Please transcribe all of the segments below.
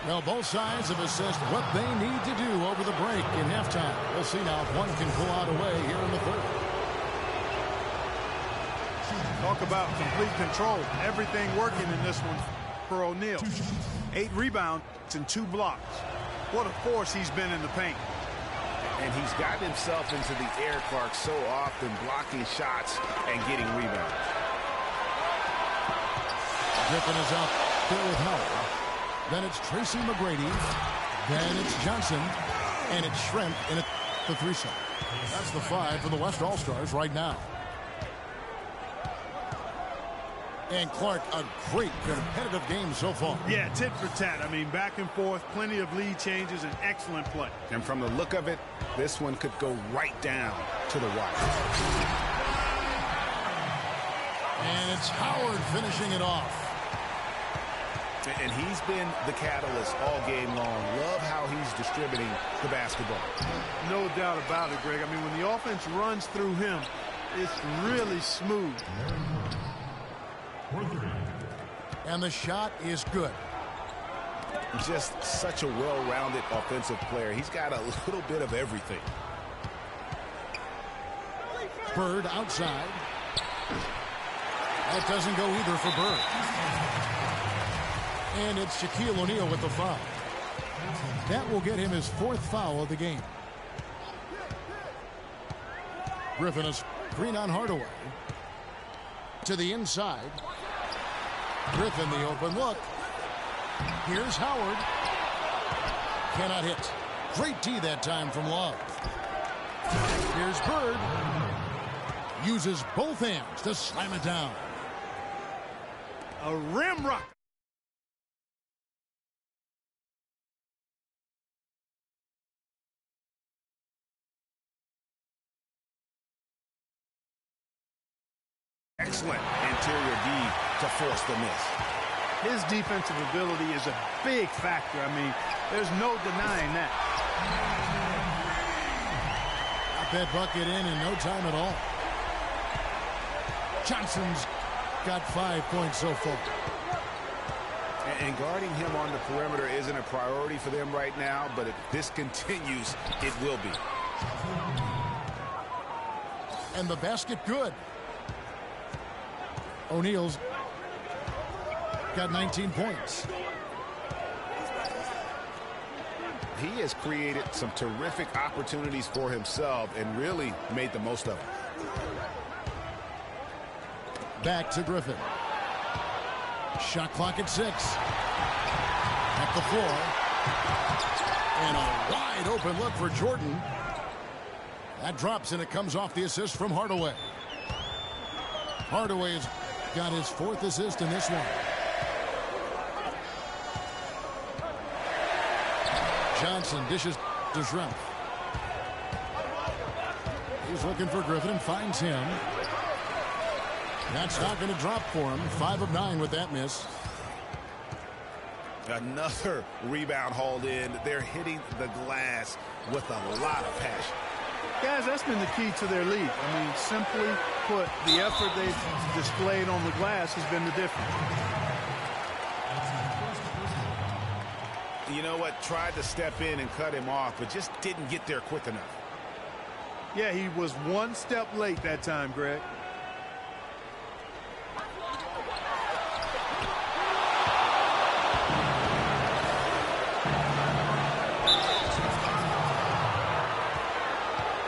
Well, both sides have assessed what they need to do over the break in halftime. We'll see now if one can pull out a way here in the third. Talk about complete control. Everything working in this one for O'Neal. 8 rebounds and 2 blocks. What a force he's been in the paint. And he's gotten himself into the air, Clark, so often, blocking shots and getting rebounds. Griffin is up there with Howard. Then it's Tracy McGrady. Then it's Johnson. And it's Schrempf in the 3-set. That's the 5 for the West All-Stars right now. And Clark, a great competitive game so far. Yeah, tit for tat. I mean, back and forth, plenty of lead changes, and excellent play. And from the look of it, this one could go right down to the wire. And it's Howard finishing it off. And he's been the catalyst all game long. Love how he's distributing the basketball. No doubt about it, Greg. I mean, when the offense runs through him, it's really smooth. And the shot is good. Just such a well-rounded offensive player. He's got a little bit of everything. Bird outside. That doesn't go either for Bird. And it's Shaquille O'Neal with the foul. That will get him his 4th foul of the game. Griffin is green on Hardaway. To the inside. Griffin the open look. Here's Howard. Cannot hit. Great D that time from Love. Here's Bird. Uses both hands to slam it down. A rim rock. Excellent interior D to force the miss. His defensive ability is a big factor. I mean, there's no denying that. Got that bucket in no time at all. Johnson's got 5 points so far. And guarding him on the perimeter isn't a priority for them right now, but if this continues, it will be. And the basket good. O'Neal's got 19 points. He has created some terrific opportunities for himself and really made the most of them. Back to Griffin. Shot clock at 6. At the floor. And a wide open look for Jordan. That drops and it comes off the assist from Hardaway. Hardaway has got his 4th assist in this one. Johnson dishes to Schrempf. He's looking for Griffin and finds him. That's not going to drop for him. 5 of 9 with that miss. Another rebound hauled in. They're hitting the glass with a lot of passion. Guys, that's been the key to their lead. I mean, simply put, the effort they've displayed on the glass has been the difference. You know what? Tried to step in and cut him off, but just didn't get there quick enough. Yeah, he was 1 step late that time, Greg.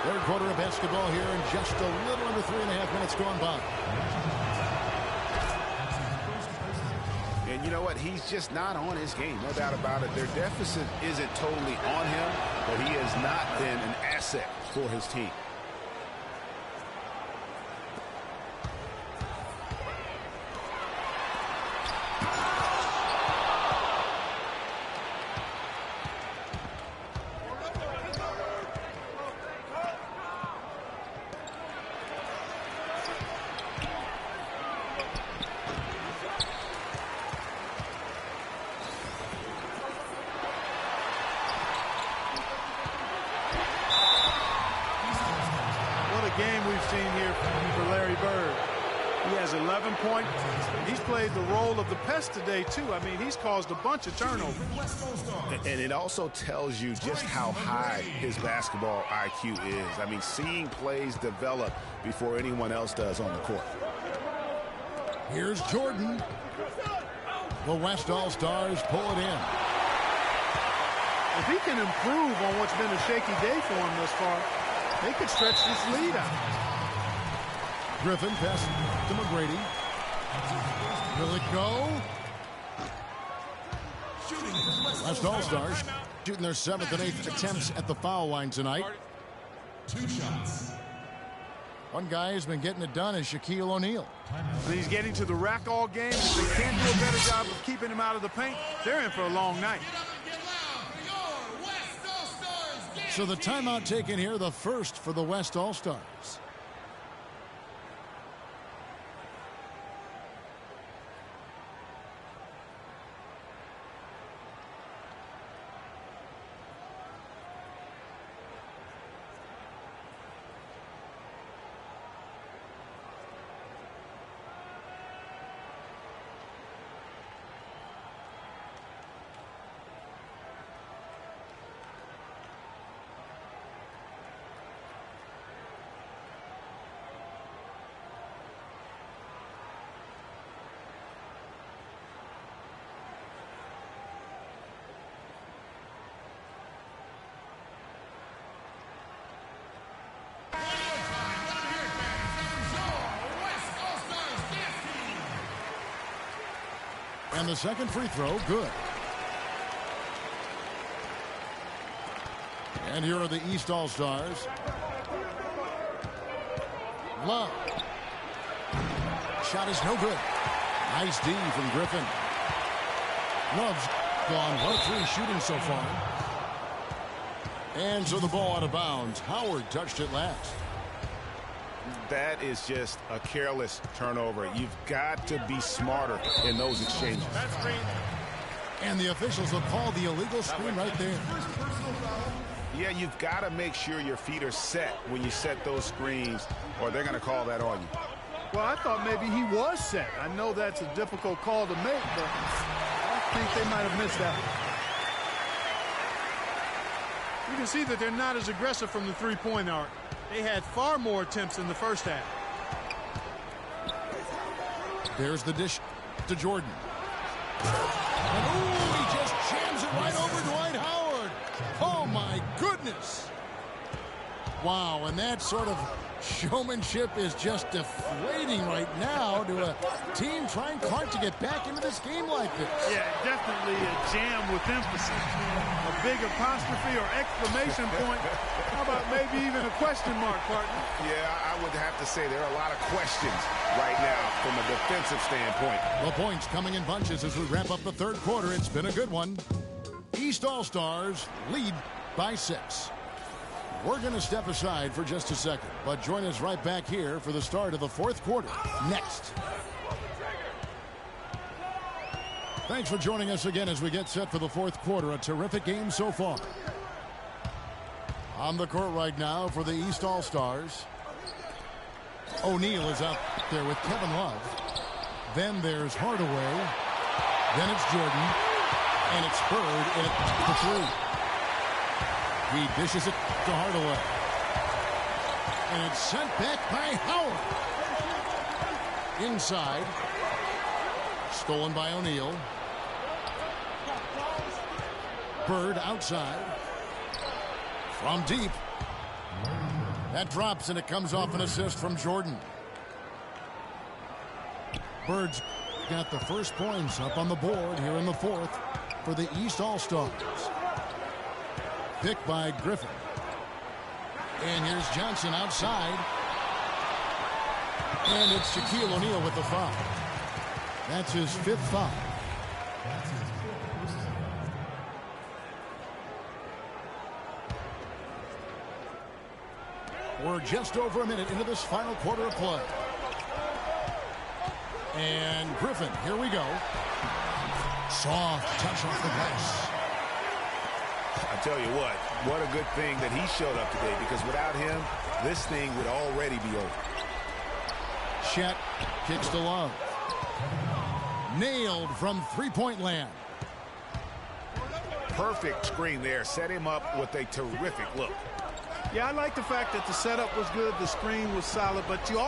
Third quarter of basketball here and just a little under 3.5 minutes gone by. And you know what? He's just not on his game. No doubt about it. Their deficit isn't totally on him, but he has not been an asset for his team. He has 11 points. He's played the role of the pest today, too. I mean, he's caused a bunch of turnovers. And it also tells you just how high his basketball IQ is. I mean, seeing plays develop before anyone else does on the court. Here's Jordan. The West All-Stars pull it in. If he can improve on what's been a shaky day for him thus far, they could stretch this lead out. Griffin pass to McGrady. Will it go? West All-Stars shooting their 7th and 8th attempts at the foul line tonight. 2 shots. One guy who's been getting it done is Shaquille O'Neal. He's getting to the rack all game. If they can't do a better job of keeping him out of the paint, they're in for a long night. So the timeout taken here, the first for the West All-Stars. And the second free throw, good. And here are the East All-Stars. Love. Shot is no good. Nice D from Griffin. Love's gone 1-3 shooting so far. And so the ball out of bounds. Howard touched it last. That is just a careless turnover. You've got to be smarter in those exchanges. And the officials will call the illegal screen right there. Yeah, you've got to make sure your feet are set when you set those screens, or they're going to call that on you. Well, I thought maybe he was set. I know that's a difficult call to make, but I think they might have missed that one. You can see that they're not as aggressive from the three-point arc. They had far more attempts in the first half. There's the dish to Jordan. And ooh, he just jams it right over Dwight Howard. Oh, my goodness. Wow, and that sort of showmanship is just deflating right now to a team trying hard to get back into this game like this. Yeah, definitely a jam with emphasis. A big apostrophe or exclamation point. How about maybe even a question mark, partner? Yeah, I would have to say there are a lot of questions right now from a defensive standpoint. The points coming in bunches as we wrap up the third quarter. It's been a good one. East All-Stars lead by 6. We're going to step aside for just a second, but join us right back here for the start of the fourth quarter next. Thanks for joining us again as we get set for the fourth quarter. A terrific game so far. On the court right now for the East All-Stars. O'Neal is out there with Kevin Love. Then there's Hardaway. Then it's Jordan. And it's Bird at the 3. He dishes it to Hardaway. And it's sent back by Howard. Inside. Stolen by O'Neal. Bird outside. From deep. That drops and it comes off an assist from Jordan. Bird's got the first points up on the board here in the fourth for the East All-Stars. Picked by Griffin. And here's Johnson outside. And it's Shaquille O'Neal with the foul. That's his 5th foul. We're just over a minute into this final quarter of play. And Griffin, here we go. Soft touch off the glass. I tell you what a good thing that he showed up today, because without him, this thing would already be over. Chet kicks to Love. Nailed from three-point land. Perfect screen there. Set him up with a terrific look. Yeah, I like the fact that the setup was good, the screen was solid, but you